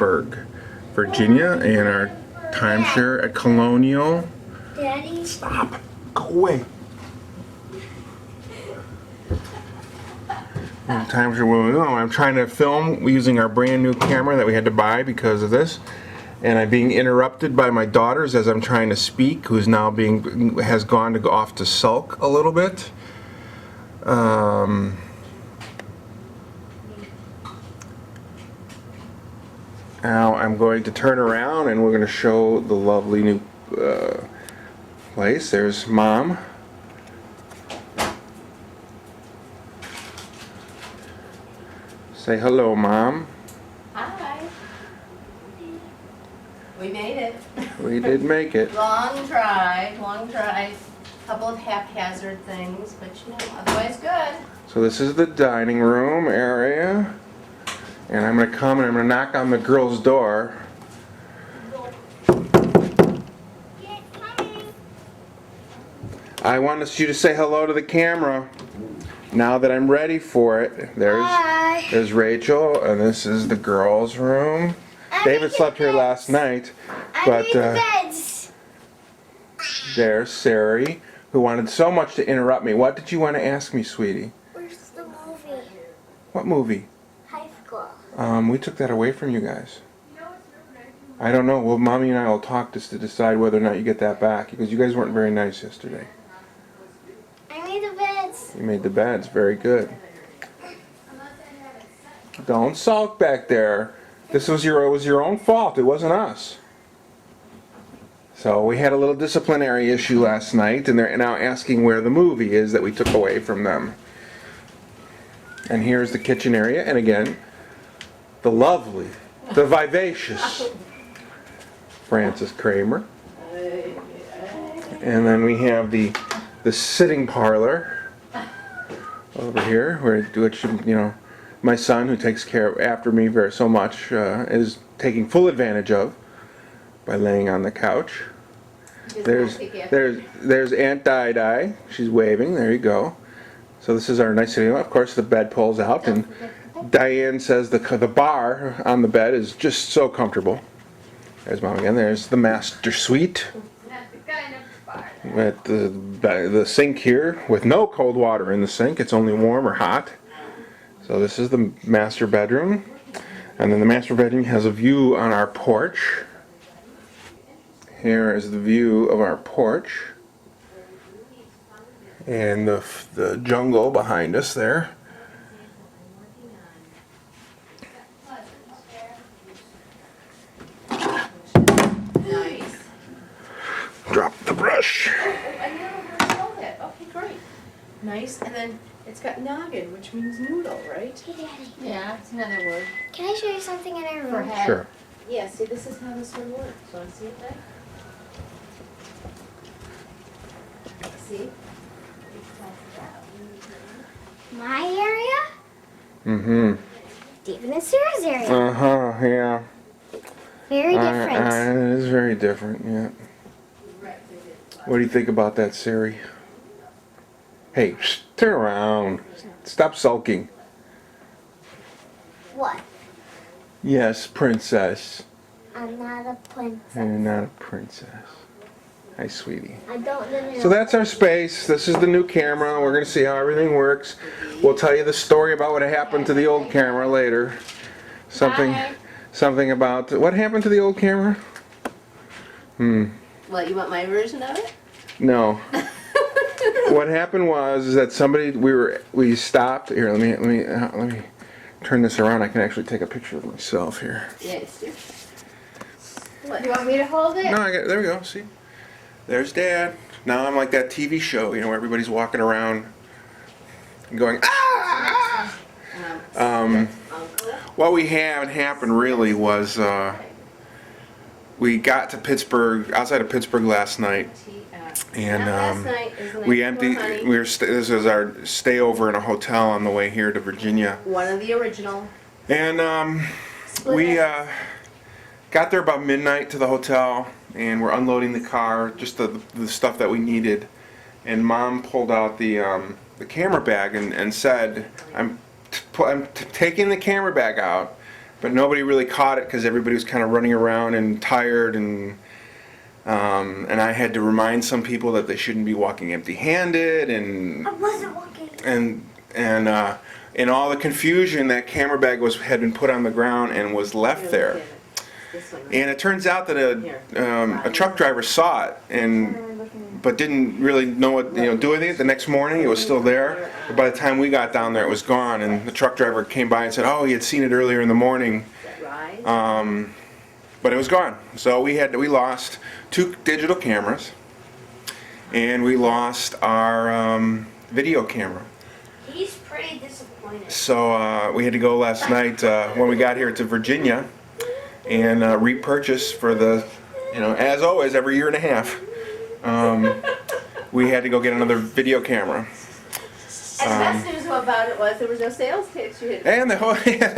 Pittsburgh, Virginia, and our timeshare at Colonial. Daddy? Stop. Go away. Timeshare where we go. I'm trying to film using our brand new camera that we had to buy because of this. And I'm being interrupted by my daughters as I'm trying to speak, who's now has gone to go off to sulk a little bit. Now I'm going to turn around and we're going to show the lovely new place. There's Mom. Say hello, Mom. Hi. We made it. We did make it. Long drive. Couple of haphazard things, but you know, otherwise good. So this is the dining room area. And I'm going to come and I'm going to knock on the girl's door. I want you to say hello to the camera. Now that I'm ready for it. Hi. There's Rachel, and this is the girls' room. David slept here last night, but beds. there's Sari, who wanted so much to interrupt me. What did you want to ask me, sweetie? Where's the movie? What movie? High school. We took that away from you guys. I don't know. Well, Mommy and I will talk just to decide whether or not you get that back, because you guys weren't very nice yesterday. I made the beds. You made the beds. Very good. Don't sulk back there. It was your own fault. It wasn't us. So we had a little disciplinary issue last night, and they're now asking where the movie is that we took away from them. And here's the kitchen area, and again, the lovely, the vivacious Frances Kramer. And then we have the sitting parlor over here, which you know, my son, who takes care after me so much, is taking full advantage of by laying on the couch. There's Aunt Di. She's waving. There you go. So this is our nice sitting room. Of course, the bed pulls out, and Diane says the bar on the bed is just so comfortable. There's Mom again. There's the master suite. With the sink here with no cold water in the sink. It's only warm or hot. So this is the master bedroom. And then the master bedroom has a view on our porch. Here is the view of our porch. And the jungle behind us there. Nice. Drop the brush. Oh, I never saw that. Okay, great. Nice, and then it's got noggin, which means noodle, right? Hey, Daddy. Yeah, it's another word. Can I show you something in our For room? head. Sure. Yeah, see, this is how this one works. Want to see it there? See? My area? Mm-hmm. David and Sarah's area. Uh-huh, yeah. Very different. It is very different, yeah. What do you think about that, Sari? Hey, turn around. Stop sulking. What? Yes, princess. I'm not a princess. You're not a princess. Hi, sweetie. I don't live in So that's our space. This is the new camera. We're going to see how everything works. We'll tell you the story about what happened to the old camera later. Something about what happened to the old camera? What, you want my version of it? No. What happened was that we stopped here. Let me turn this around. I can actually take a picture of myself here. Yes. What, you want me to hold it? No, there we go. See, there's Dad. Now I'm like that TV show, you know, where everybody's walking around and going ah. What we had happen really was we got to Pittsburgh, outside of Pittsburgh last night, and Last night is the night we before, emptied. honey. This is our stay over in a hotel on the way here to Virginia, One of the original. and we got there about midnight to the hotel, and we're unloading the car, just the stuff that we needed, and Mom pulled out the camera bag and said, I'm taking the camera bag out, but nobody really caught it because everybody was kind of running around and tired, and I had to remind some people that they shouldn't be walking empty-handed, and I wasn't walking. and in all the confusion, that camera bag had been put on the ground and was left there. This one. And it turns out that a truck driver saw it but didn't really know what do anything. The next morning, it was still there. But by the time we got down there, it was gone. And the truck driver came by and said, "Oh, he had seen it earlier in the morning, Right? but it was gone." So we lost 2 digital cameras, and we lost our video camera. He's pretty disappointed. So we had to go last night when we got here to Virginia and repurchase for the, as always, every year and a half. We had to go get another video camera. And the best news about it was there was no sales tax you had. And the whole,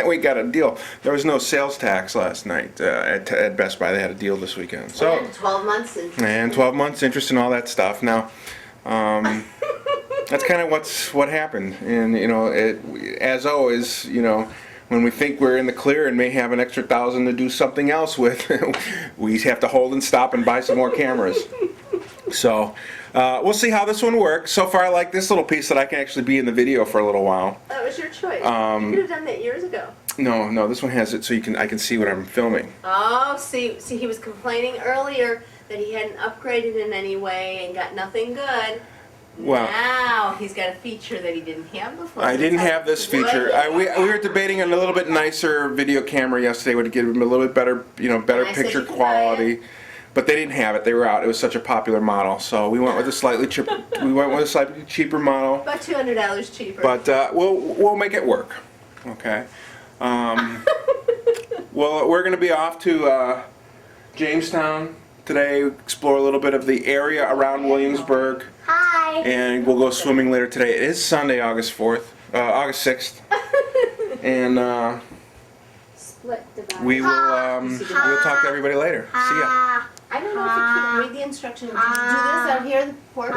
we got a deal. There was no sales tax last night at Best Buy. They had a deal this weekend. So And 12 months interest. and 12 months interest and all that stuff. Now, that's kind of what happened. And as always, when we think we're in the clear and may have an extra $1,000 to do something else with, we have to hold and stop and buy some more cameras. So we'll see how this one works. So far, I like this little piece that I can actually be in the video for a little while. That was your choice. You could have done that years ago. No, this one has it so I can see what I'm filming. Oh, see, he was complaining earlier that he hadn't upgraded in any way and got nothing good. Well, Now he's got a feature that he didn't have before. I didn't have this feature. We were debating a little bit nicer video camera yesterday. Would give them a little bit better, better And I said picture you could buy quality. But they didn't have it. They were out. It was such a popular model, so we went with a slightly cheaper. We went with a slightly cheaper model. About $200 cheaper. But we'll make it work. Okay. Well, we're going to be off to Jamestown today. Explore a little bit of the area around Williamsburg. Hi. And we'll go swimming later today. It is Sunday, August 6th. And Split the we'll talk to everybody later. See ya. I don't know if you can read the instructions. Did you do this out here in the porch?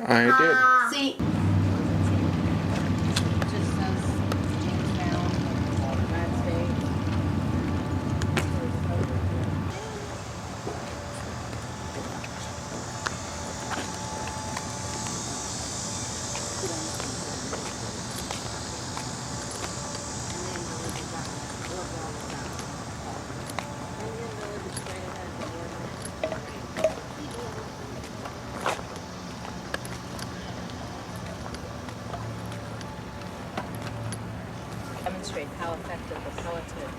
I See. Demonstrate how effective the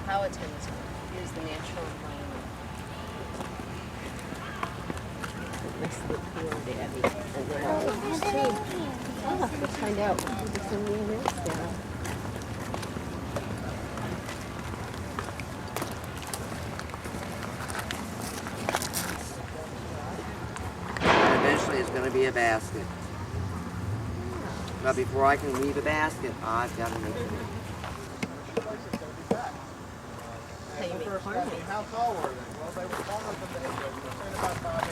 Powhatans use the natural environment. Nice little field, Abby. Let's find out. There's some new news down. Eventually it's going to be a basket. But before I can weave a basket, I've got to make sure. How tall were they? Well, they were taller than the Indians. They're about 5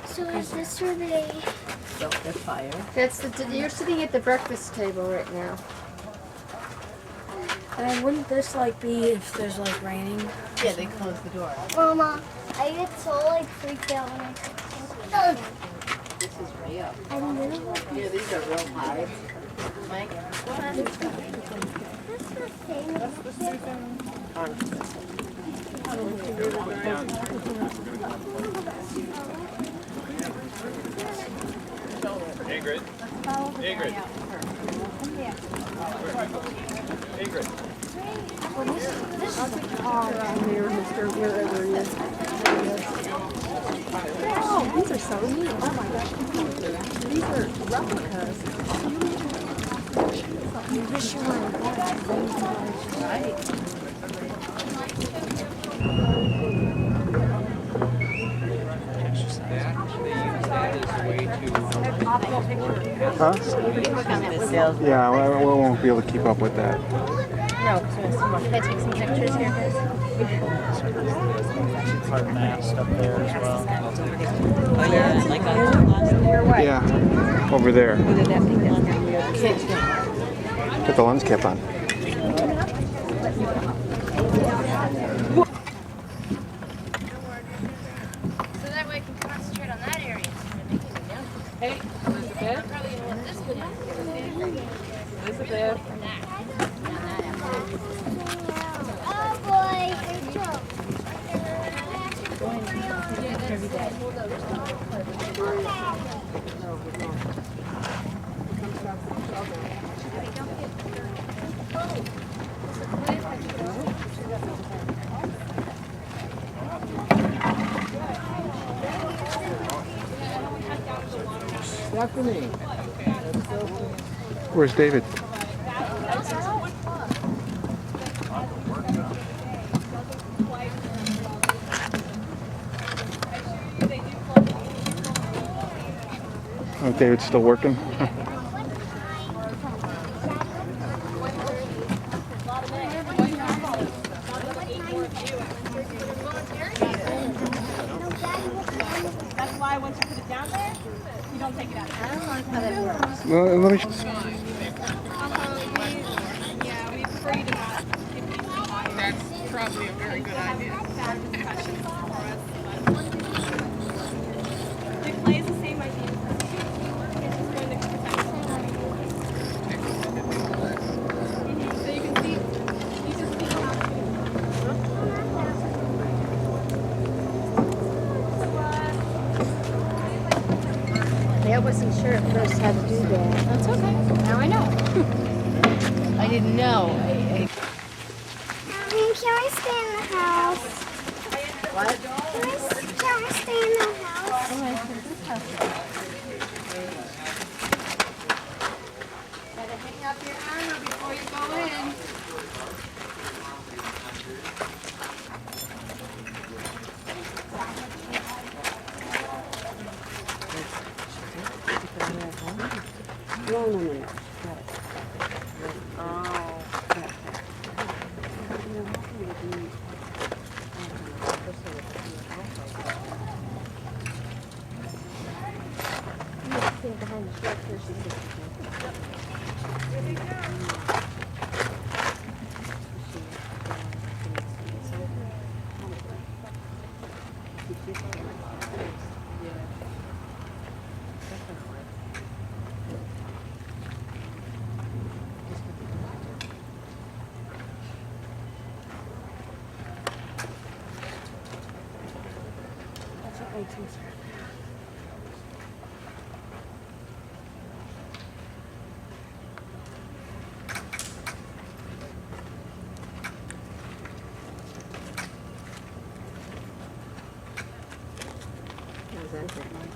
So is this where they? Built their fire. You're sitting at the breakfast table right now. And wouldn't this be if there's raining? Yeah, they closed the door. Mama, I get so freaked out when I see This is way up. I know. Yeah, these are real high. Mike, go on. Ingrid. Ingrid. Ingrid. Oh, these are so neat. Oh my gosh. These are replicas. Right. Huh? Look on that. Yeah, we won't be able to keep up with that. No, because we want to see more. Can I take some pictures here, guys? two-part mast up there as well. Oh yeah, like on last Yeah, over there. Put the lens cap on. So that way I can concentrate on that area instead of making it down. Hey, Elizabeth. Elizabeth. Oh boy. Stephanie. Where's David? Oh, David's still working. That's why once you put it down there, you don't take it out. I don't like how that works. Well, let me. Yeah, we prefer you to not. That's probably a very good idea. It plays the same idea. It's just going to protect. So you can see, you just see how. I wasn't sure at first how to do that. That's okay. Now I know. I didn't know. Mommy, can I stay in the house? What? Can I stay in the house? Gotta hang up your armor before you go in.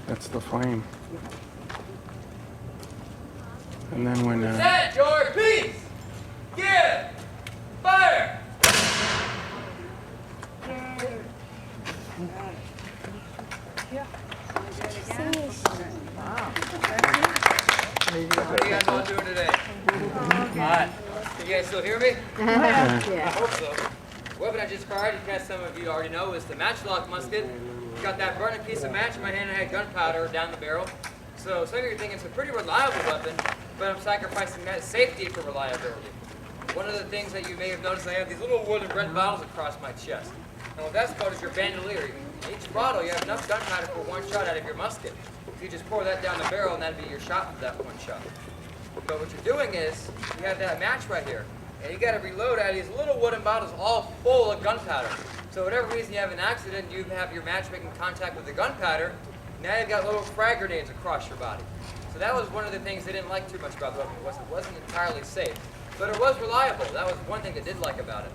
That's the flame. And then when Set, George, peace! Give! Fire! What are you guys all doing today? Alright. Can you guys still hear me? I hope so. The weapon I just fired, as some of you already know, is the matchlock musket. Got that burning piece of match in my hand and I had gunpowder down the barrel. So some of you are thinking it's a pretty reliable weapon, but I'm sacrificing that safety for reliability. One of the things that you may have noticed, I have these little wooden red bottles across my chest. And what that's called is your bandolier. In each bottle, you have enough gunpowder for one shot out of your musket. So you just pour that down the barrel and that'd be your shot for that one shot. But what you're doing is, you have that match right here. And you gotta reload out of these little wooden bottles all full of gunpowder. So whatever reason you have an accident, you have your match making contact with the gunpowder, now you've got little frag grenades across your body. So that was one of the things they didn't like too much about the weapon, was it wasn't entirely safe. But it was reliable. That was one thing they did like about it.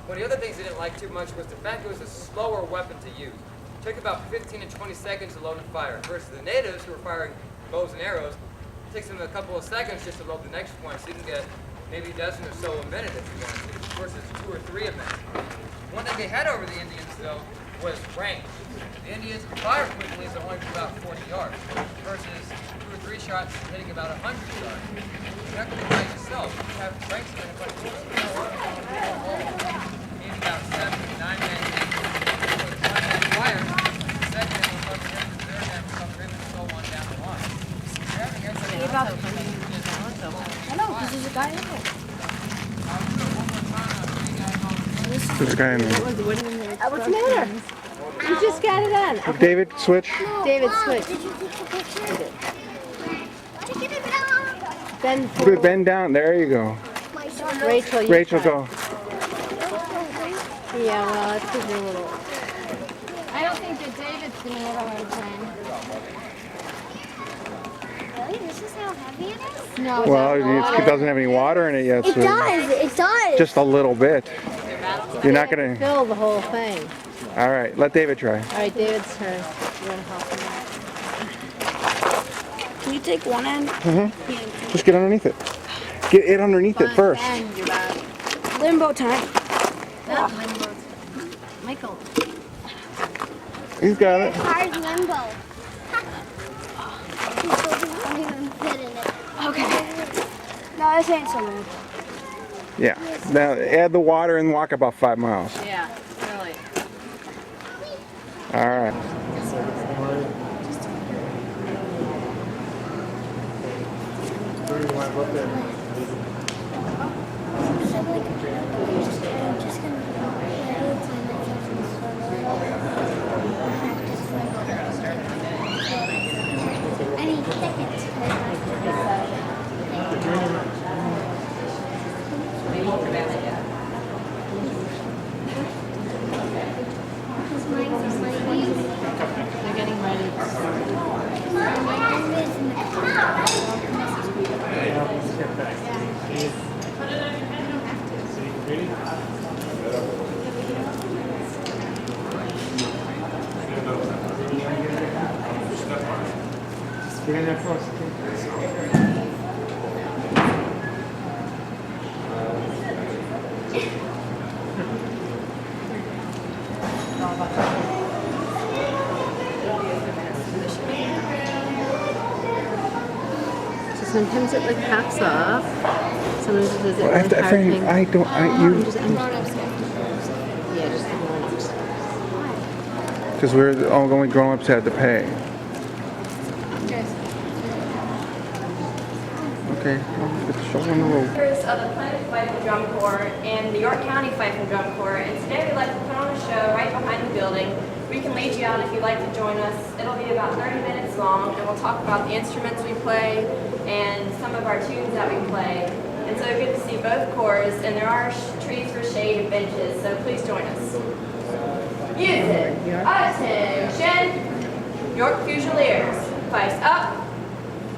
One of the other things they didn't like too much was the fact it was a slower weapon to use. It took about 15 to 20 seconds to load and fire, versus the natives who were firing bows and arrows, it takes them a couple of seconds just to load the next one, so you can get maybe a dozen or so a minute if you want to, versus 2 or 3 a minute. One thing they had over the Indians, though, was range. The Indians could fire quickly as they're only to about 40 yards, versus 2 or 3 shots hitting about 100 yards. You're not going to fight yourself. You have ranks that are maybe about 7 to 9 men. I know, because there's a guy in there. There's a guy in there. What's the matter? You just got it on. Okay. David, switch. David, switch. Did you take a picture? Take it down. Bend forward. Bend down. There you go. Rachel, you Rachel, try. go. Yeah, well, it's because you're a little... I don't think that David's gonna have a hard time. Really? This is how heavy it is? No. Well, it doesn't have any water in it yet, so It does. just a little bit. You're not gonna. Fill the whole thing. All right, let David try. All right, David's turn. You're gonna help him out. Can you take one end? Just get underneath it. Get it underneath it first. Bend your body. Limbo time. Not limbo. Michael. He's got it. Hard limbo. Don't even fit in it. Okay. No, this ain't so bad. Yeah. Now add the water and walk about 5 miles. Yeah, really. All right. Any second. They're getting ready. So sometimes it like pops off. Sometimes it does it really hard thing. I don't. You. Just yeah, just the grown-ups. Because we're the only grown-ups had to pay. Okay. Show them the road. Members of the Planet Fife and Drum Corps and the York County Fife and Drum Corps, and today we'd like to put on a show right behind the building. We can lead you out if you'd like to join us. It'll be about 30 minutes long, and we'll talk about the instruments we play and some of our tunes that we play. And so good to see both corps, and there are trees for shade and benches, so please join us. Music, attention, York Fusiliers, Fifes up,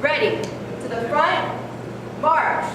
ready, to the front, march.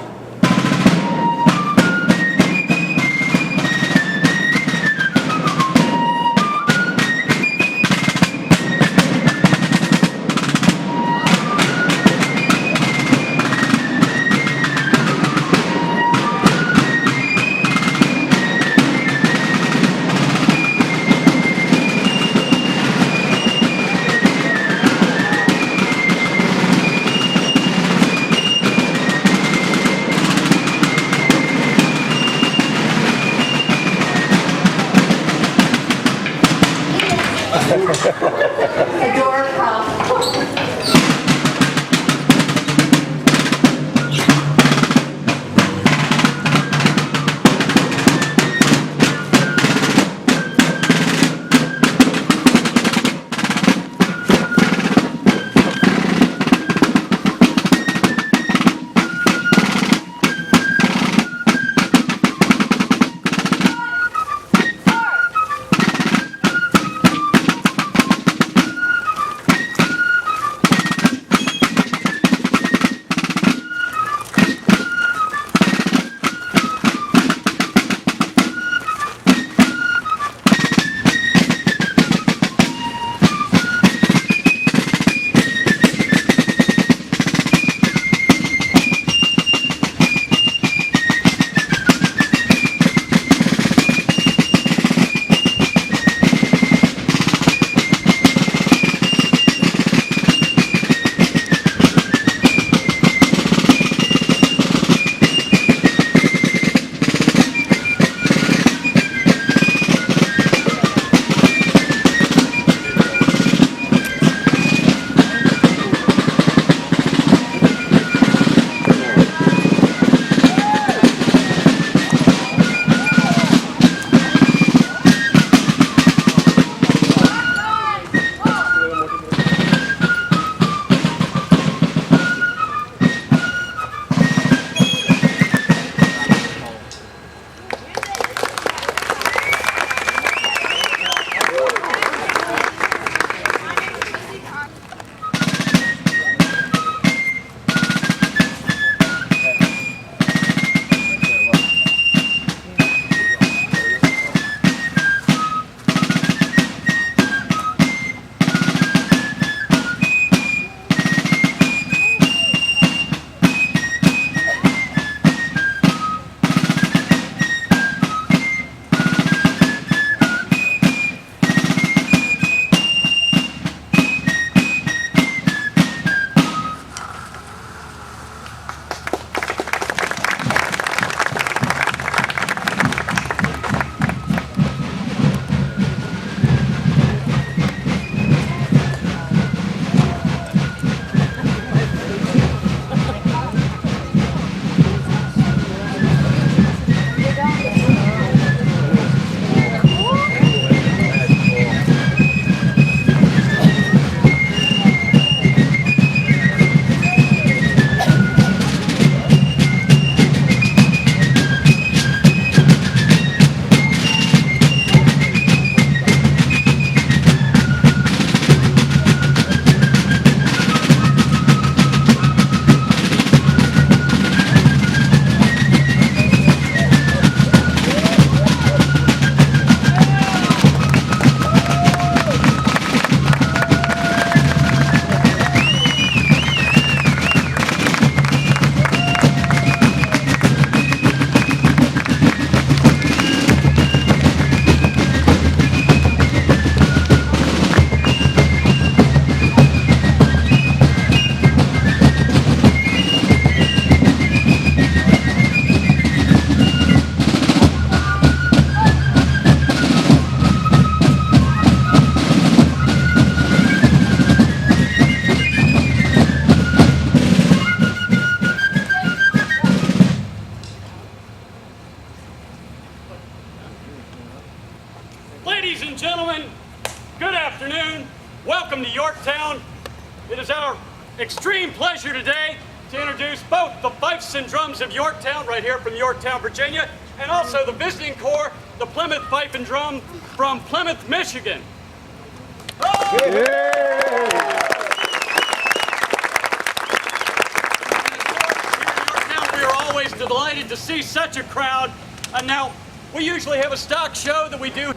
extreme pleasure today to introduce both the Fifes and Drums of Yorktown, right here from Yorktown, Virginia, and also the visiting corps, the Plymouth Fife and Drum from Plymouth, Michigan. We are always delighted to see such a crowd. And now, we usually have a stock show that we do.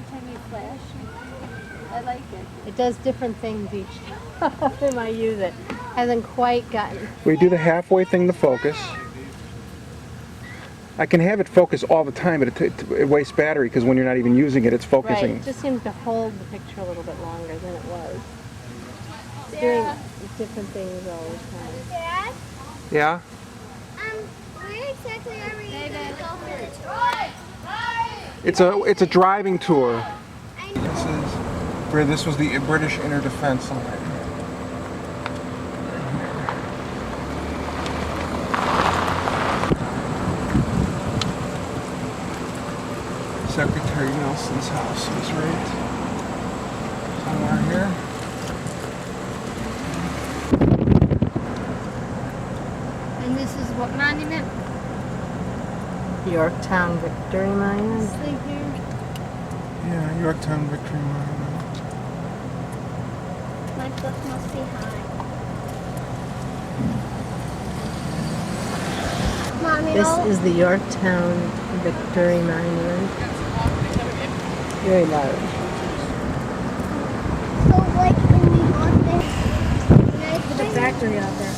time you flash. I like it. It does different things each time I use it. Hasn't quite gotten. We do the halfway thing to focus. I can have it focus all the time, but it wastes battery because when you're not even using it, it's Right, focusing. it just seems to hold the picture a little bit longer than it was. It's doing different things all the time. Dad, Yeah? where exactly are we going to go for the tour? It's a driving tour. I know. This is where this was the British Inner Defence Line. Secretary Nelson's house is right somewhere here. And this is what monument? Yorktown Victory Monument. This thing here? Yeah, Yorktown Victory Monument. My foot must be high. Mommy, This is the Yorktown Victory Monument. Very large. so like in New York, there's There's a factory out there.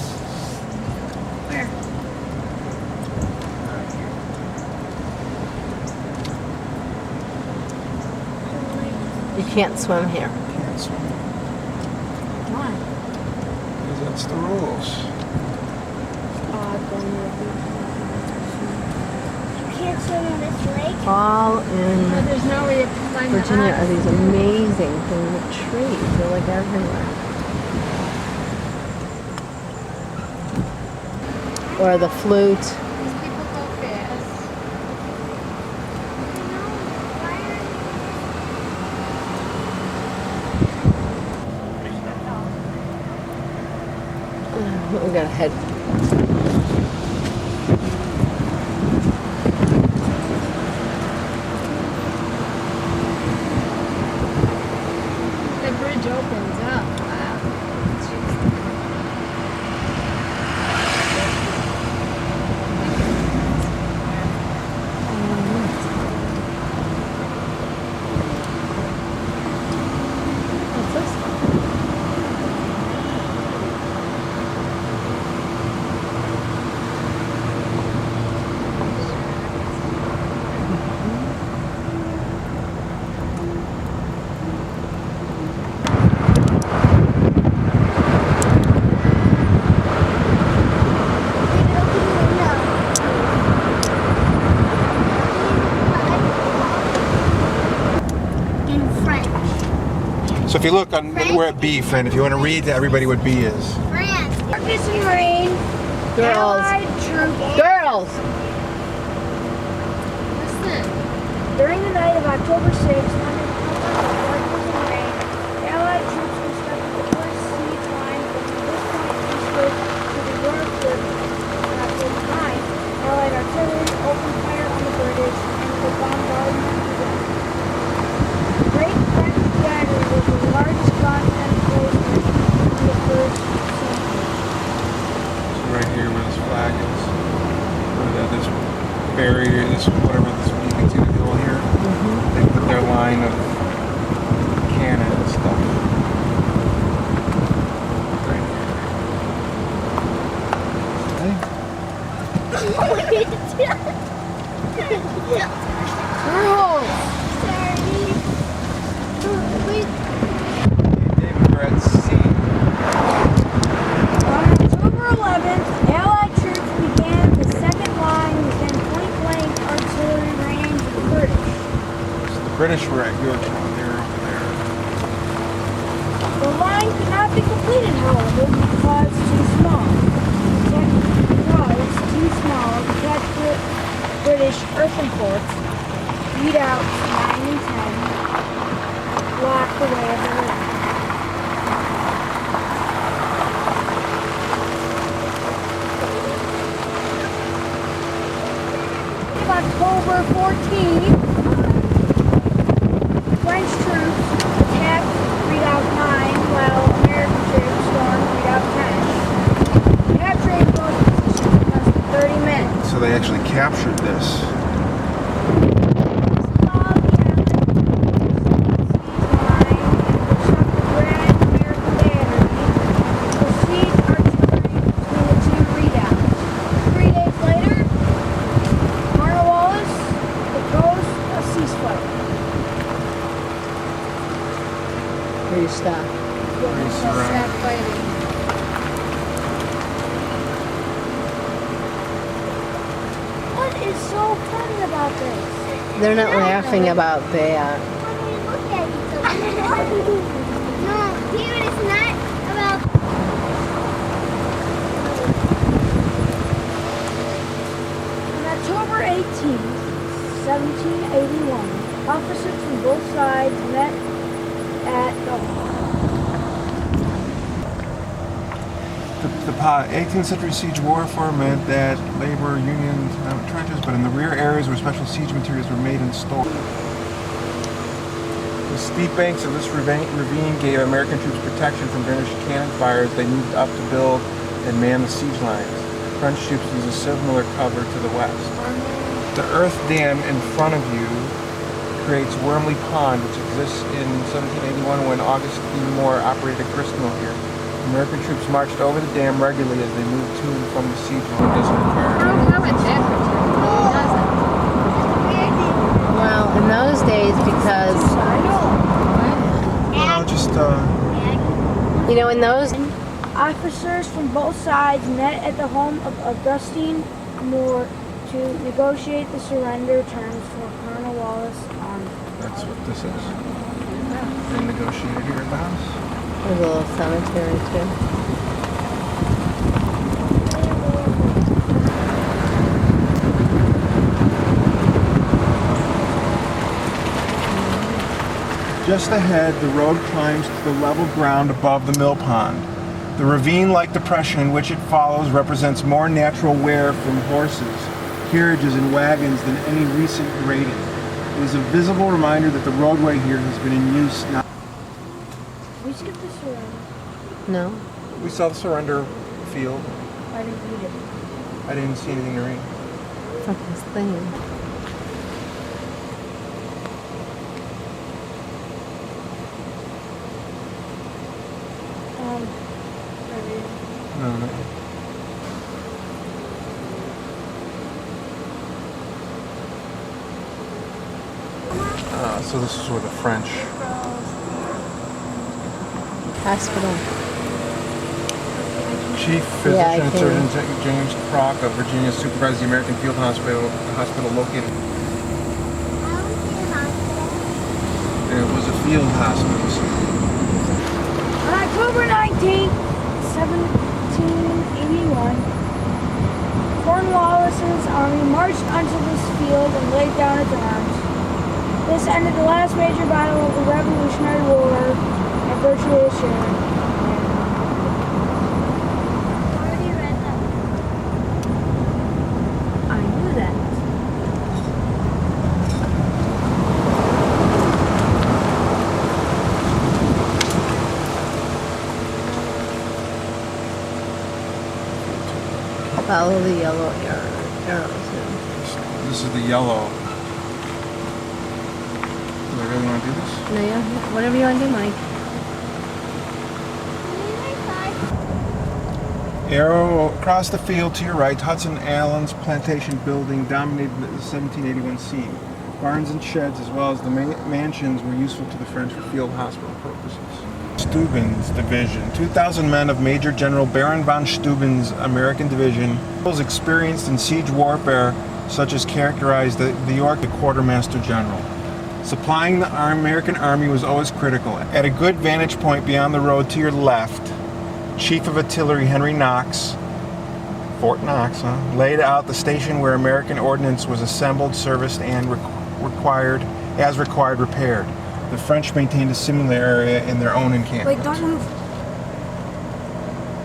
You can't swim here. Can't swim Why? because that's the rules. You can't swim in this lake. All in There's no way to climb Virginia are these amazing things of trees. They're like everywhere. Or the flute. These people go fast. We gotta head. The bridge opens up. Wow. What's this? In French. So if you look on, we're at B, friend. If you want to read to everybody what B is. France. Marcus and Marine. Girls. Allied troops. Girls! Listen. During the night of October 6th, under the cover of Marcus and Marine, Allied troops constructed the first siege line from this point eastward to the York River. On October 9th, Allied artillery opened fire on the British and the bombardment began. The Great French Battery was the largest gun and emplacement in the first century. So right here where this flag is, where this barrier, this whatever this you can see the hill here. They put their line of cannon and stuff. Right here. David Brett C. On October 11th, Allied troops began the second line within point-blank artillery range of the British. So the British were at Yorktown. They're over there. The line could not be completed, however, because too small. Because too small to catch British earthen forts, readouts 9 and 10, blocked the way of the river. October 14th, French troops attacked Redoubt 9 while American troops stormed Redoubt 10. Capturing both positions in less than 30 minutes. So they actually captured this. This is all the They're not laughing about that. Look at each other. No, David, it's not about. On October 18th, 1781, officers from both sides met at the The 18th century siege warfare meant that labor unions not in trenches, but in the rear areas where special siege materials were made and stored. The steep banks of this ravine gave American troops protection from British cannon fire as they moved up to build and man the siege lines. French troops used a similar cover to the west. The earth dam in front of you creates Wormley Pond, which exists in 1781 when Augustine Moore operated a gristmill here. American troops marched over the dam regularly as they moved to and from the siege line. Well, in those days, because you know, in those officers from both sides met at the home of Augustine Moore to negotiate the surrender terms for Colonel Wallace Army. That's what this is. They negotiated here at the house. there's a little cemetery too. Just ahead, the road climbs to the level ground above the mill pond. The ravine-like depression in which it follows represents more natural wear from horses, carriages, and wagons than any recent grading. It is a visible reminder that the roadway here has been in use now. We skipped the surrender. No. We saw the surrender field. I didn't read it. I didn't see anything to read. It's not this thing. No, no. So this is where the French Hospital. Chief Physician Surgeon James Crock of Virginia supervised the American Field Hospital located. It was a field hospital. On October 19th, 1781, Cornwallis's army marched onto this field and laid down its arms. This ended the last major battle of the Revolutionary War and virtually assured. I knew that. Follow the yellow arrows. This is the yellow. Do I really want to do this? No, yeah. Whatever you want to do, Mike. Arrow across the field to your right, Hudson Allen's plantation building dominated the 1781 scene. Barns and sheds, as well as the mansions, were useful to the French for field hospital purposes. Steuben's division. 2,000 men of Major General Baron von Steuben's American division was experienced in siege warfare, such as characterized the York, the quartermaster general. Supplying the American army was always critical. At a good vantage point beyond the road to your left, Chief of Artillery Henry Knox, Fort Knox, laid out the station where American ordnance was assembled, serviced, and required repaired. The French maintained a similar area in their own encampment. Wait, don't move.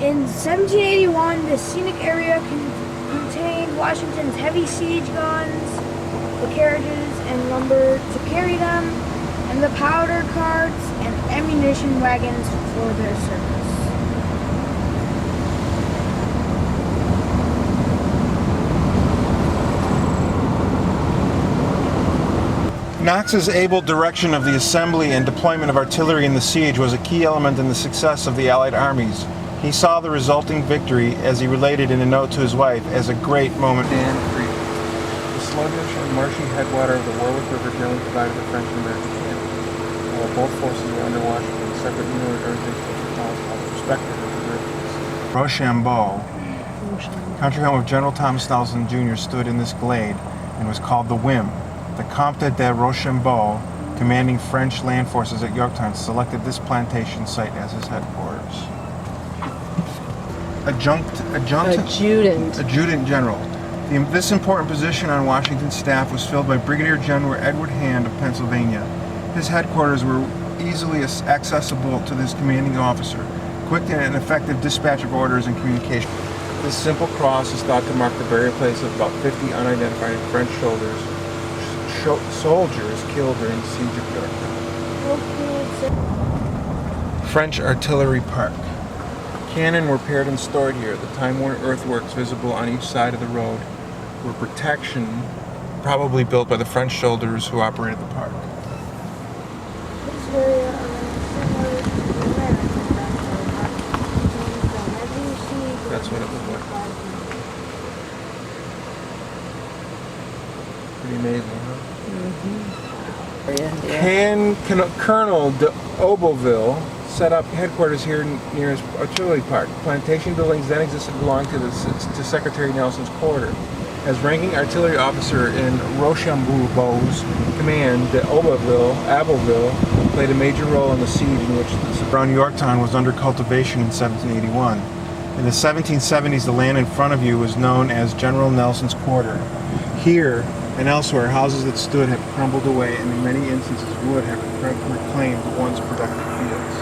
In 1781, the scenic area contained Washington's heavy siege guns, the carriages and lumber to carry them, and the powder carts and ammunition wagons for their service. Knox's able direction of the assembly and deployment of artillery in the siege was a key element in the success of the Allied armies. He saw the resulting victory, as he related in a note to his wife, as a great moment. Dan Creek. The sluggish and marshy headwater of the Warwick River generally divided the French and American camp. While both forces were under Washington, separate unit organizations were respected as the rivers. Rochambeau, country home of General Thomas Donelson Jr., stood in this glade and was called the Whim. the Comte de Rochambeau, commanding French land forces at Yorktown, selected this plantation site as his headquarters. Adjutant General. This important position on Washington's staff was filled by Brigadier General Edward Hand of Pennsylvania. His headquarters were easily accessible to this commanding officer, quick and effective dispatch of orders and communication. This simple cross is thought to mark the burial place of about 50 unidentified French soldiers killed during the siege of Yorktown. French Artillery Park. Cannon were paired and stored here. The time-worn earthworks visible on each side of the road were protection, probably built by the French soldiers who operated the park. It's very similar to the American park. That's what it looked like. Pretty amazing, huh? Colonel de Oboville set up headquarters here near his artillery park. Plantation buildings then existed belonging to Secretary Nelson's quarter. As ranking artillery officer in Rochambeau's command, de Abbeville played a major role in the siege in which around Yorktown was under cultivation in 1781. In the 1770s, the land in front of you was known as General Nelson's quarter. Here and elsewhere, houses that stood have crumbled away, and in many instances, wood have reclaimed the once productive fields.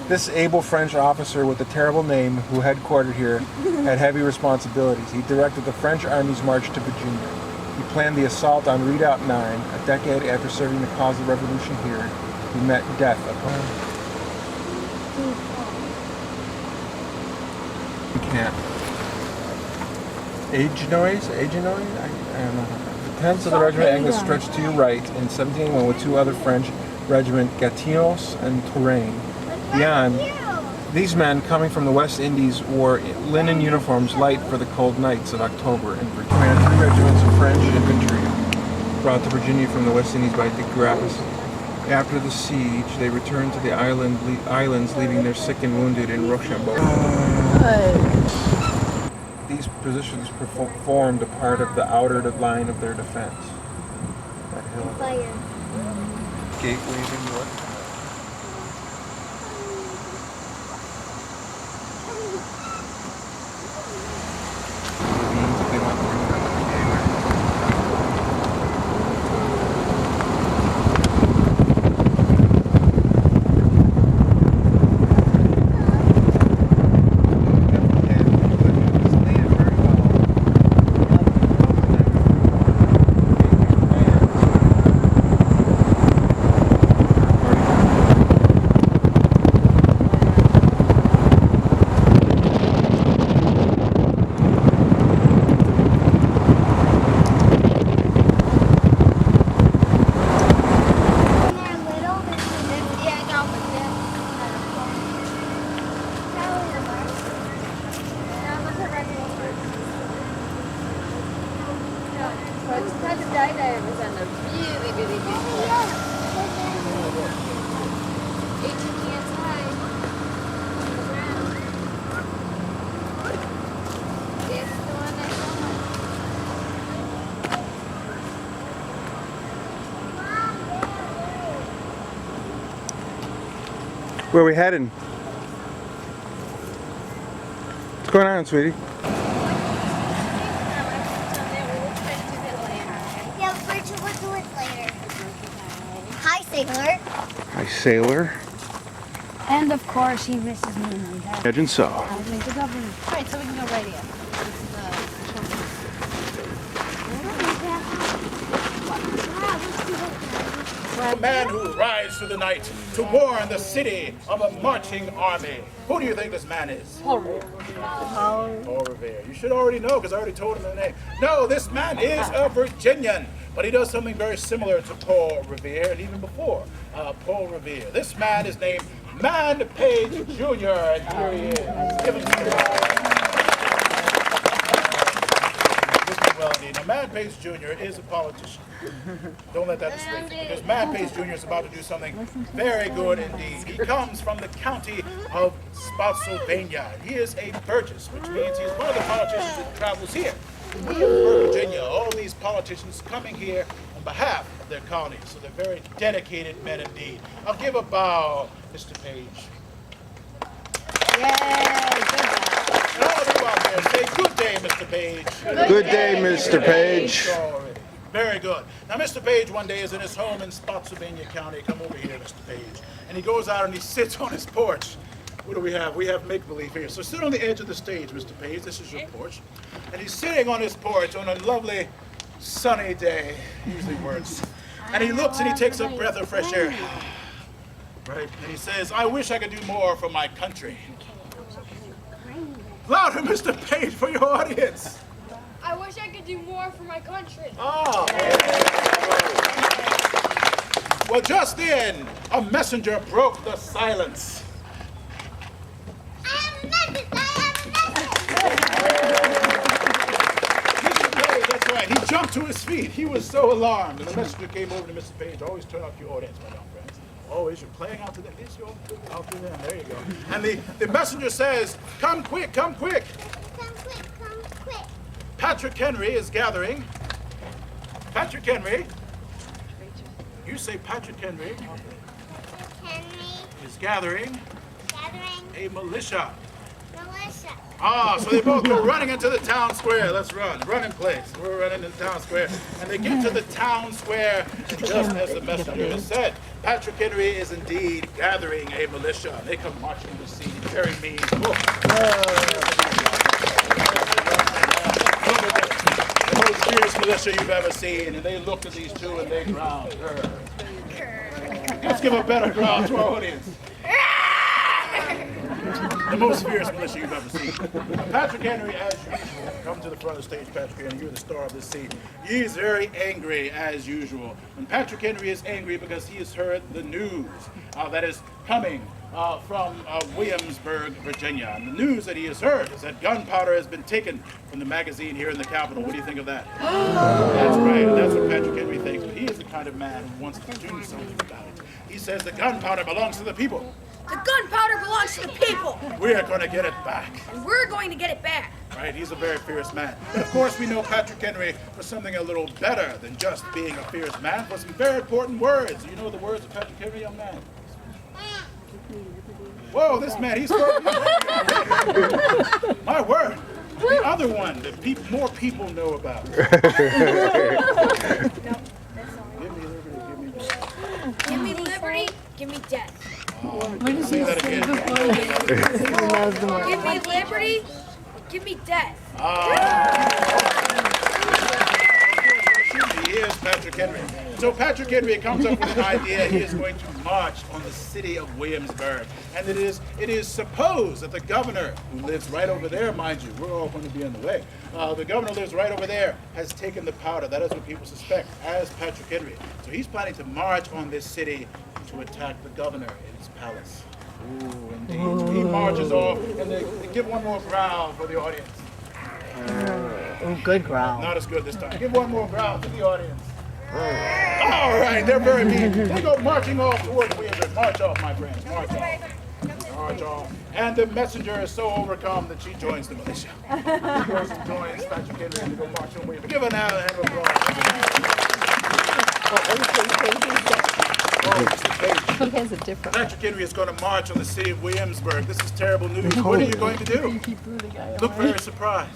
This able French officer with a terrible name, who headquartered here, had heavy responsibilities. He directed the French army's march to Virginia. He planned the assault on Redoubt 9. A decade after serving the cause of revolution here, he met death upon camp. Agenois? I don't know. The 10th of the regiment Angus stretched to your right in 1781 with two other French regiment, Gatineau and Touraine. Beyond, these men coming from the West Indies wore linen uniforms light for the cold nights of October in Virginia. 3 regiments of French infantry brought to Virginia from the West Indies by de Grasse. After the siege, they returned to the islands, leaving their sick and wounded in Rochambeau. These positions formed a part of the outer line of their defense. That hill. Gateway to York. Where are we heading? What's going on, sweetie? Yeah, Bridget, we'll do it later. Hi, Sailor. Hi, Sailor. And of course, he misses me and Dad. Imagine so. I'll make the governor. Right, so we can go right here. A man who rides through the night to warn the city of a marching army. Who do you think this man is? Paul Revere. You should already know because I already told him the name. No, this man is a Virginian, but he does something very similar to Paul Revere and even before Paul Revere. This man is named Man Page Jr. and here he is. Give him a Melanie. Now, Mad Pace Jr. is a politician. Don't let that dissuade you, because Mad Pace Jr. is about to do something very good indeed. He comes from the county of Spotsylvania. He is a Burgess, which means he's one of the politicians that travels here in Virginia. All these politicians coming here on behalf of their colonies, so they're very dedicated men indeed. I'll give a bow, Mr. Page. Yay, good job. And all of you out there, say good day, Mr. Page. Good day, Mr. Page. Already. Very good. Now, Mr. Page one day is in his home in Spotsylvania County. Come over here, Mr. Page. And he goes out and he sits on his porch. What do we have? We have make-believe here. So sit on the edge of the stage, Mr. Page. This is your porch. And he's sitting on his porch on a lovely sunny day. Usually words. And he looks and he takes a breath of fresh air. Right? And he says, I wish I could do more for my country. Louder, Mr. Page, for your audience. I wish I could do more for my country. Oh. Well, just then, a messenger broke the silence. I have a message. I have a message. Mr. Page, that's right. He jumped to his feet. He was so alarmed. And the messenger came over to Mr. Page. Always turn off your audience, my young friends. Always, you're playing out to them. Yes, you're out to them. There you go. And the messenger says, come quick, come quick. Come quick, come quick. Patrick Henry is gathering. Patrick Henry. You say Patrick Henry Henry is gathering gathering a militia. militia. Ah, so they both go running into the town square. Let's run. Run in place. We're running in the town square. And they get to the town square, and just as the messenger has said, Patrick Henry is indeed gathering a militia. And they come marching to the scene, very mean. Oh. The most fierce militia you've ever seen. And they look at these two and they growl. Let's give a better growl to our audience. The most fierce militia you've ever seen. Patrick Henry, as usual, come to the front of the stage, Patrick Henry. You're the star of this scene. He's very angry, as usual. And Patrick Henry is angry because he has heard the news that is coming from Williamsburg, Virginia. And the news that he has heard is that gunpowder has been taken from the magazine here in the Capitol. What do you think of that? That's right. That's what Patrick Henry thinks. But he is the kind of man who wants to do something about it. He says the gunpowder belongs to the people. The gunpowder belongs to the people, We are going to get it back. and we're going to get it back. Right, he's a very fierce man. But of course, we know Patrick Henry for something a little better than just being a fierce man, for some very important words. You know the words of Patrick Henry, young man? Whoa, this man, he's my word. The other one that more people know about. Give me liberty, give me death. Say that again. Give me liberty, give me death. He is Patrick Henry. So Patrick Henry comes up with an idea. He is going to march on the city of Williamsburg. And it is supposed that the governor, who lives right over there, mind you, we're all going to be in the way. The governor lives right over there, has taken the powder. That is what people suspect as Patrick Henry. So he's planning to march on this city to attack the governor in his palace. Ooh, indeed. So he marches off, and they give one more growl for the audience. Oh, good growl. Not as good this time. Give one more growl to the audience. All right, they're very mean. They go marching off towards Williamsburg. March off, my friends. March off. March off. And the messenger is so overcome that she joins the militia. She goes and joins Patrick Henry and they go march on Williamsburg. Give her now a hand of applause. He has a different. Patrick Henry is going to march on the city of Williamsburg. This is terrible news. What are you going to do? Look very surprised.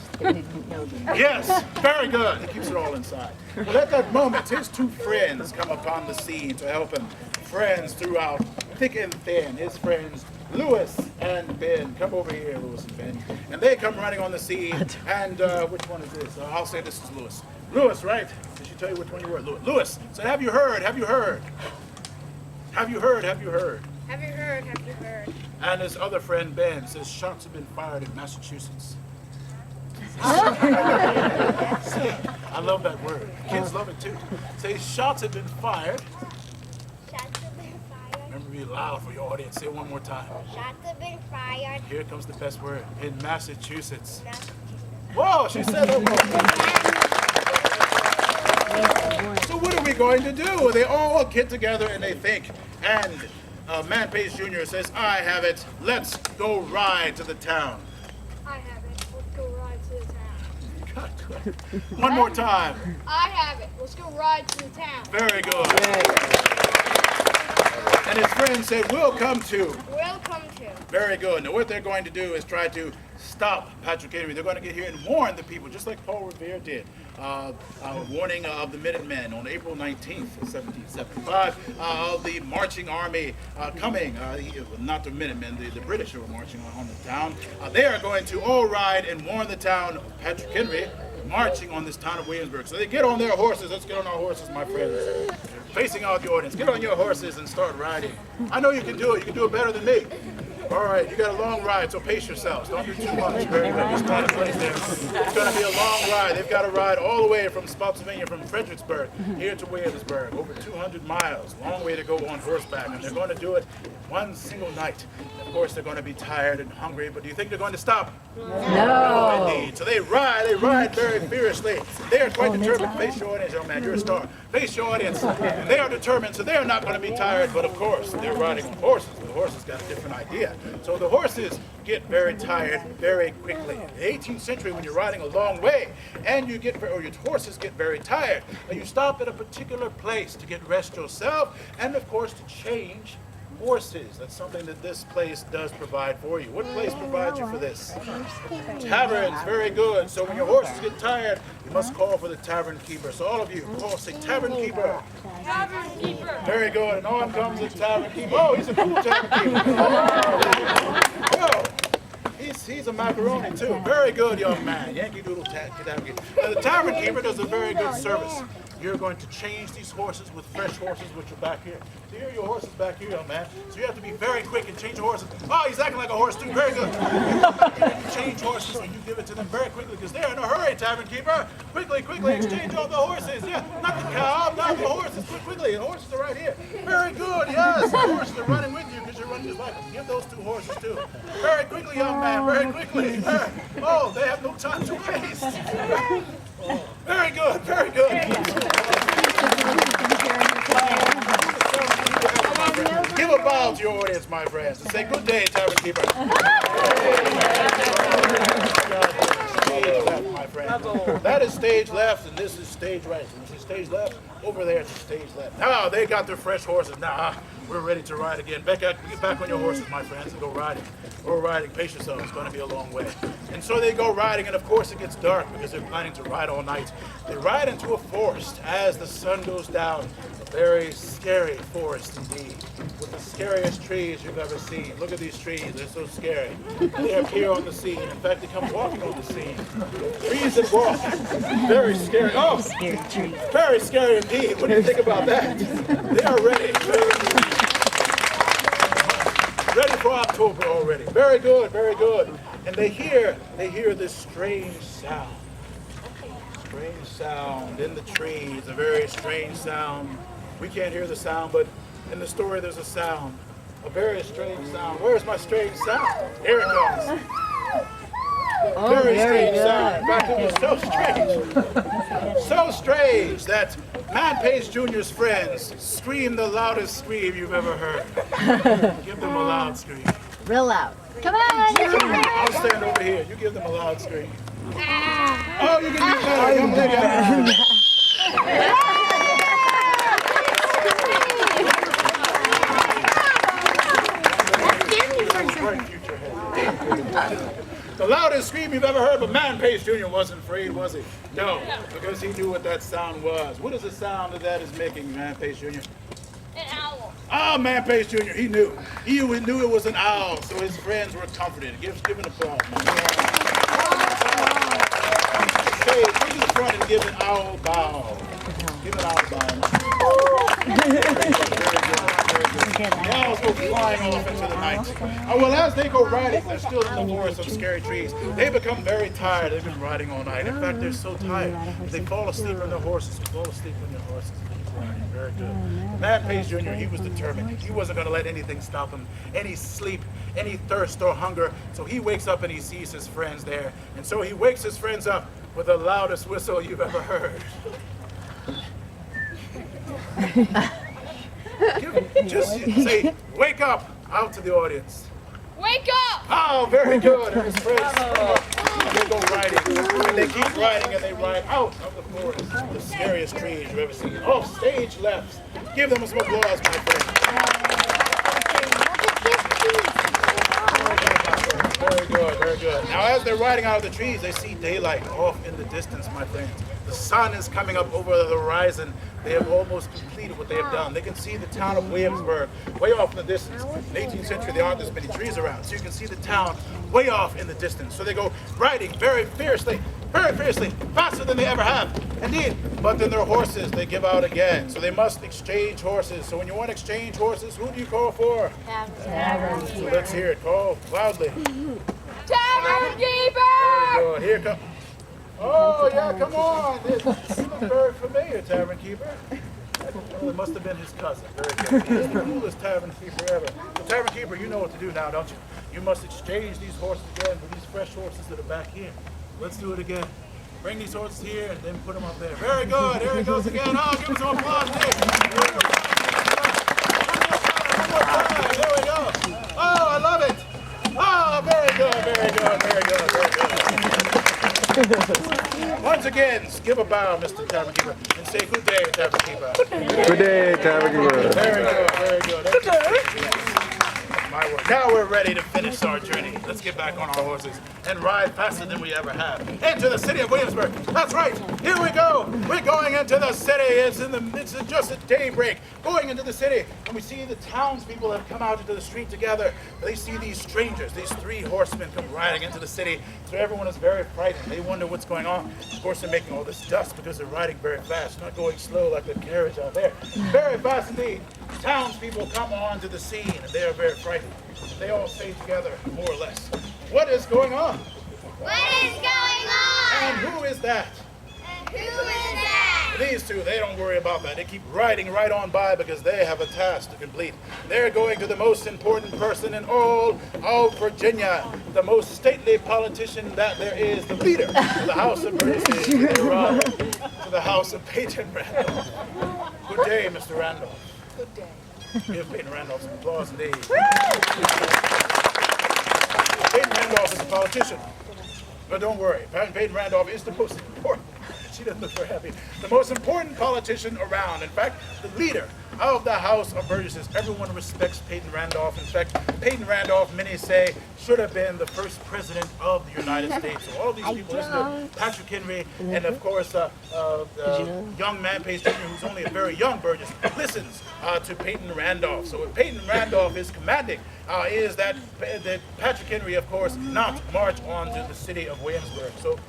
Yes, very good. He keeps it all inside. Well, at that moment, his two friends come upon the scene to help him. Friends throughout thick and thin. His friends, Lewis and Ben. Come over here, Lewis and Ben. And they come running on the scene. And which one is this? I'll say this is Lewis. Lewis, right? Did she tell you which one you were? Lewis said, have you heard? Have you heard? Have you heard? Have you heard? Have you heard? Have you heard? And his other friend Ben says shots have been fired in Massachusetts. I love that word. Kids love it too. Say shots have been fired. Shots have been fired. Remember, be loud for your audience. Say it one more time. Shots have been fired. Here comes the best word. In Massachusetts. Whoa, she said it. So what are we going to do? Well, they all get together and they think. And Man Pace Jr. says, I have it. Let's go ride to the town. I have it. Let's go ride to the town. One more time. I have it. Let's go ride to the town. Very good. And his friends said, we'll come too. We'll come too. Very good. Now what they're going to do is try to stop Patrick Henry. They're going to get here and warn the people, just like Paul Revere did. Warning of the Minutemen on April 19th, 1775, of the marching army coming. Not the Minutemen, the British who were marching on the town. They are going to all ride and warn the town of Patrick Henry marching on this town of Williamsburg. So they get on their horses. Let's get on our horses, my friends. Facing out the audience. Get on your horses and start riding. I know you can do it. You can do it better than me. All right, you got a long ride, so pace yourselves. Don't do too much. Very good. Just try to place there. It's going to be a long ride. They've got to ride all the way from Spotsylvania, from Fredericksburg, here to Williamsburg. Over 200 miles. Long way to go on horseback. And they're going to do it one single night. Of course, they're going to be tired and hungry, but do you think they're going to stop? No. Indeed. So they ride very fiercely. They are quite determined. Face your audience, young man. You're a star. Face your audience. And they are determined, so they are not going to be tired, but of course, they're riding horses. The horses got a different idea. So the horses get very tired very quickly. In the 18th century, when you're riding a long way and your horses get very tired, you stop at a particular place to get rest yourself and, of course, to change horses. That's something that this place does provide for you. What place provides you for this? Taverns. Very good. So when your horses get tired, you must call for the tavern keeper. So all of you, call, say tavern keeper. Tavern keeper. Very good. And on comes the tavern keeper. Oh, he's a cool tavern keeper. Well, he's a macaroni too. Very good, young man. Yankee Doodle tavern keeper. The tavern keeper does a very good service. You're going to change these horses with fresh horses, which are back here. So here are your horses back here, young man. So you have to be very quick and change your horses. Oh, he's acting like a horse too. Very good. You change horses and you give it to them very quickly because they're in a hurry, tavern keeper. Quickly, exchange all the horses. Yeah, not the cow, not the horses. Quickly, the horses are right here. Very good, yes. The horses are running with you because you're running just like them. Give those two horses too. Very quickly, young man, very quickly. Oh, they have no time to waste. Very good, very good. Give a bow to your audience, my friends, and say good day, tavern keeper. Stage left, my friend. That is stage left, and this is stage right. So this is stage left. Over there to stage left. Now they got their fresh horses. Now we're ready to ride again. Get back on your horses, my friends, and go riding. Go riding. Pace yourselves. It's going to be a long way. And so they go riding, and of course it gets dark because they're planning to ride all night. They ride into a forest as the sun goes down. A very scary forest indeed, with the scariest trees you've ever seen. Look at these trees. They're so scary. They appear on the scene. In fact, they come walking on the scene. Trees that walk. Very scary. Oh, scary trees. Very scary indeed. What do you think about that? They are ready. Ready for October already. Very good, very good. And they hear this strange sound. Strange sound in the trees, a very strange sound. We can't hear the sound, but in the story there's a sound. A very strange sound. Where's my strange sound? Here it comes. Very strange sound. In fact, it was so strange. So strange that Man Pace Jr.'s friends screamed the loudest scream you've ever heard. Give them a loud scream. Real loud. Come on! I'll stand over here. You give them a loud scream. Oh, you can do better. Young lady. The loudest scream you've ever heard, but Man Pace Jr. wasn't afraid, was he? No, because he knew what that sound was. What is the sound that is making, Man Pace Jr.? An owl. Ah, Man Pace Jr., he knew. He knew it was an owl, so his friends were comforted. Give an applause. Say, come to the front and give an owl bow. Give an owl bow. Very good. The owls go flying off into the night. Well, as they go riding, they're still in the forest of scary trees. They become very tired. They've been riding all night. In fact, they're so tired. They fall asleep on their horses. Fall asleep on their horses. Very good. Man Pace Jr., he was determined. He wasn't going to let anything stop him. Any sleep, any thirst or hunger. So he wakes up and he sees his friends there. And so he wakes his friends up with the loudest whistle you've ever heard. Just say, wake up, out to the audience. Wake up! Oh, very good. And his friends they go riding. And they keep riding and they ride out of the forest. The scariest trees you've ever seen. Off stage left. Give them some applause, my friends. Very good, very good. Now as they're riding out of the trees, they see daylight off in the distance, my friends. The sun is coming up over the horizon. They have almost completed what they have done. They can see the town of Williamsburg way off in the distance. In the 18th century, there aren't as many trees around, so you can see the town way off in the distance. So they go riding very fiercely, faster than they ever have. Indeed, but then their horses, they give out again. So they must exchange horses. So when you want to exchange horses, who do you call for? Tavern. So let's hear it. Call loudly. Tavern keeper! Very good. Here comes. Oh, yeah, come on. This seems very familiar, Tavern Keeper. Well, it must have been his cousin. Very good. He's the coolest Tavern Keeper ever. So, Tavern Keeper, you know what to do now, don't you? You must exchange these horses again for these fresh horses that are back here. Let's do it again. Bring these horses here and then put them up there. Very good. Here he goes again. Oh, give him some applause. One more time. There we go. Oh, I love it. Oh, very good, very good, very good, very good. Once again, give a bow, Mr. Tavern Keeper, and say good day, Tavern Keeper. Good day, Tavern Keeper. Very good, very good. Good day. My word. Now we're ready to finish our journey. Let's get back on our horses and ride faster than we ever have. Into the city of Williamsburg. That's right. Here we go. We're going into the city. It's just at daybreak. Going into the city, and we see the townspeople have come out into the street together. They see these strangers, these three horsemen come riding into the city. So everyone is very frightened. They wonder what's going on. Of course, they're making all this dust because they're riding very fast, not going slow like the carriage out there. Very fast indeed. Townspeople come onto the scene, and they are very frightened. They all say together, more or less, what is going on? What is going on? And who is that? And who is that? These two, they don't worry about that. They keep riding right on by because they have a task to complete. They're going to the most important person in all of Virginia, the most stately politician that there is, the leader of the House of Burgesses. They arrive to the house of Peyton Randolph. Good day, Mr. Randolph. Good day. Give Peyton Randolph some applause indeed. Peyton Randolph is a politician. But don't worry, Peyton Randolph is the most important. She doesn't look very happy. The most important politician around. In fact, the leader of the House of Burgesses. Everyone respects Peyton Randolph. In fact, Peyton Randolph, many say, should have been the first president of the United States. So all these people listen to Patrick Henry, and of course, young man Page Jr., who's only a very young Burgess, listens to Peyton Randolph. So what Peyton Randolph is commanding is that Patrick Henry, of course, not march on to the city of Williamsburg. So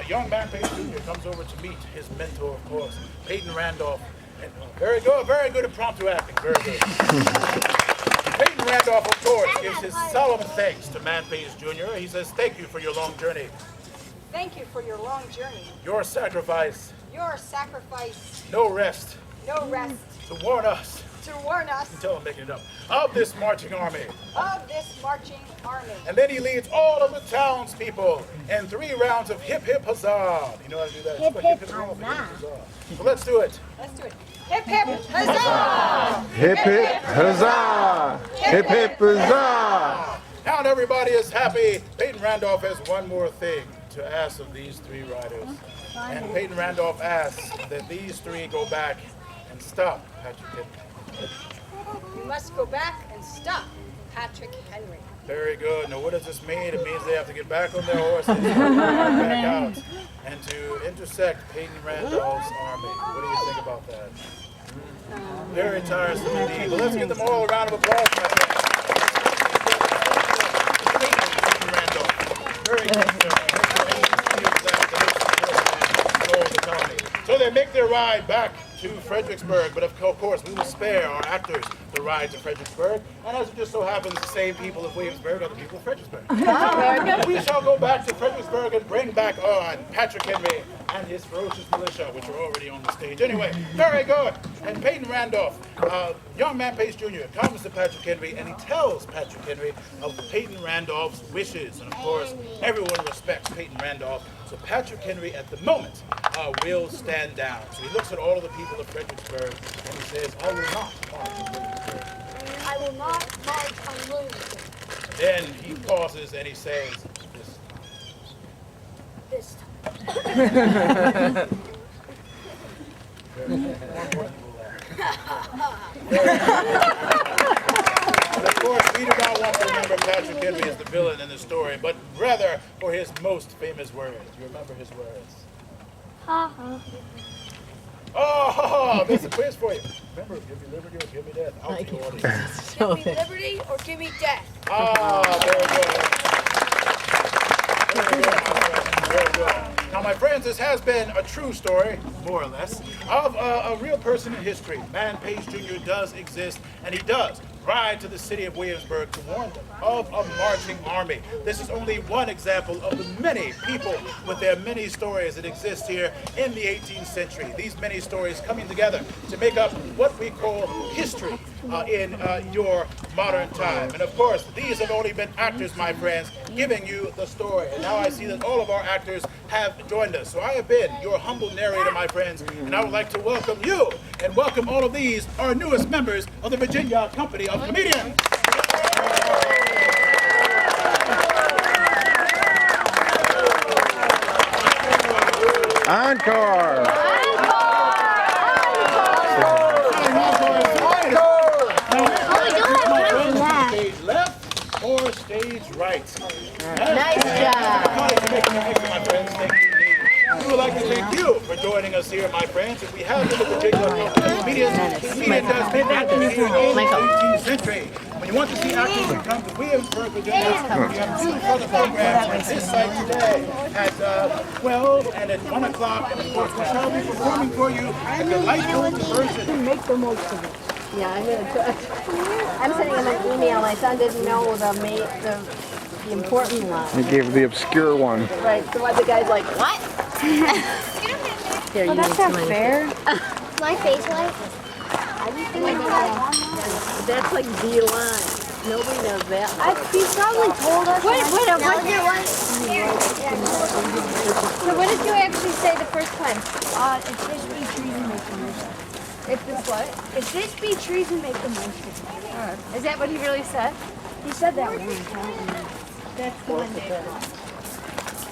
young man Page Jr. comes over to meet his mentor, of course, Peyton Randolph. And, very good impromptu acting, very good. Peyton Randolph, of course, gives his solemn thanks to Man Page Jr. He says, thank you for your long journey. Thank you for your long journey. Your sacrifice. Your sacrifice. No rest. No rest. To warn us. To warn us. Until I'm making it up. Of this marching army. Of this marching army. And then he leads all of the townspeople in 3 rounds of hip hip huzzah. You know how to do that? Hip hip huzzah. So let's do it. Let's do it. Hip hip huzzah! Hip hip huzzah! Hip hip huzzah! Now that everybody is happy, Peyton Randolph has one more thing to ask of these 3 riders. And Peyton Randolph asks that these 3 go back and stop Patrick Henry. You must go back and stop Patrick Henry. Very good. Now what does this mean? It means they have to get back on their horses, back out, and to intersect Peyton Randolph's army. What do you think about that? Very tiresome indeed. But let's give them all a round of applause, my friends. Peyton Randolph. Very good. So they make their ride back to Fredericksburg, but of course we will spare our actors the ride to Fredericksburg, and as it just so happens, the same people of Williamsburg are the people of Fredericksburg. We shall go back to Fredericksburg and bring back on Patrick Henry and his ferocious militia, which are already on the stage. Anyway, very good. And Peyton Randolph, young man Pace Jr., comes to Patrick Henry and he tells Patrick Henry of Peyton Randolph's wishes. And of course, everyone respects Peyton Randolph So Patrick Henry, at the moment, will stand down. So he looks at all of the people of Fredericksburg and he says, I will not march on Williamsburg. I will not march on Williamsburg. Then he pauses and he says, This time. And of course, we do not want to remember Patrick Henry as the villain in the story, but rather for his most famous words. You remember his words? Ha ha. Oh, there's a quiz for you. Remember, give me liberty or give me death. Out to the audience. Give me liberty or give me death. Ah, very good. Very good. Very good. Now, my friends, this has been a true story, more or less, of a real person in history. Man Page Jr. does exist, and he does ride to the city of Williamsburg to warn them of a marching army. This is only one example of the many people with their many stories that exist here in the 18th century. These many stories coming together to make up what we call history in your modern time. And of course, these have only been actors, my friends, giving you the story. And now I see that all of our actors have joined us. So I have been your humble narrator, my friends, and I would like to welcome you and welcome all of these, our newest members of the Virginia Company of Comedians. Encore! Stage left or stage right? Nice job. My friends, thank you. We would like to thank you for joining us here, my friends. And we have in the Virginia Comedians does been acting here all the 18th century. When you want to see actors who come to Williamsburg, Virginia, we have two further programs at this site today at 12 and at 1 o'clock. And of course, we shall be performing for you a delightful version. Make the most of it. Yeah, I'm sending him an email. My son didn't know the important one. He gave the obscure one. Right, so why the guy's like, what? Here, That's not fair. My face light. That's like the line. Nobody knows that. He probably told us. Wait, Now look at one. So what did you actually say the first time? If this be treason, make the most of it. If this what? If this be treason, make the most of it. Is that what he really said? He said that one time. That's the one day.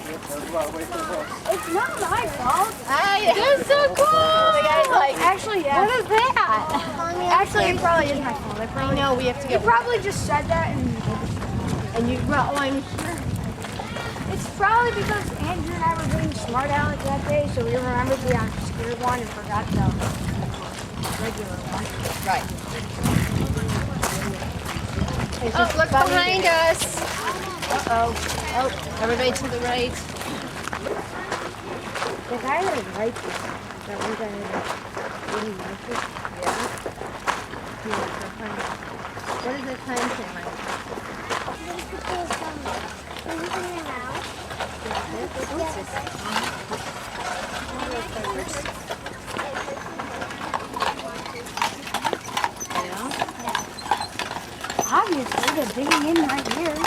It's not my fault. They're so cool! The guy's like, Actually, yeah. what is that? Actually, it probably is my fault. I know, we have to He get... probably just said that And you, well, I'm sure. it's probably because Andrew and I were doing smart aleck that day, so we remembered the obscure one and forgot the regular one. Right. Oh, look behind us. Uh-oh. Oh, everybody to the right. The guy that was right there, that one guy that didn't like it. Yeah. What is the time thing like? Obviously, they're digging in right here.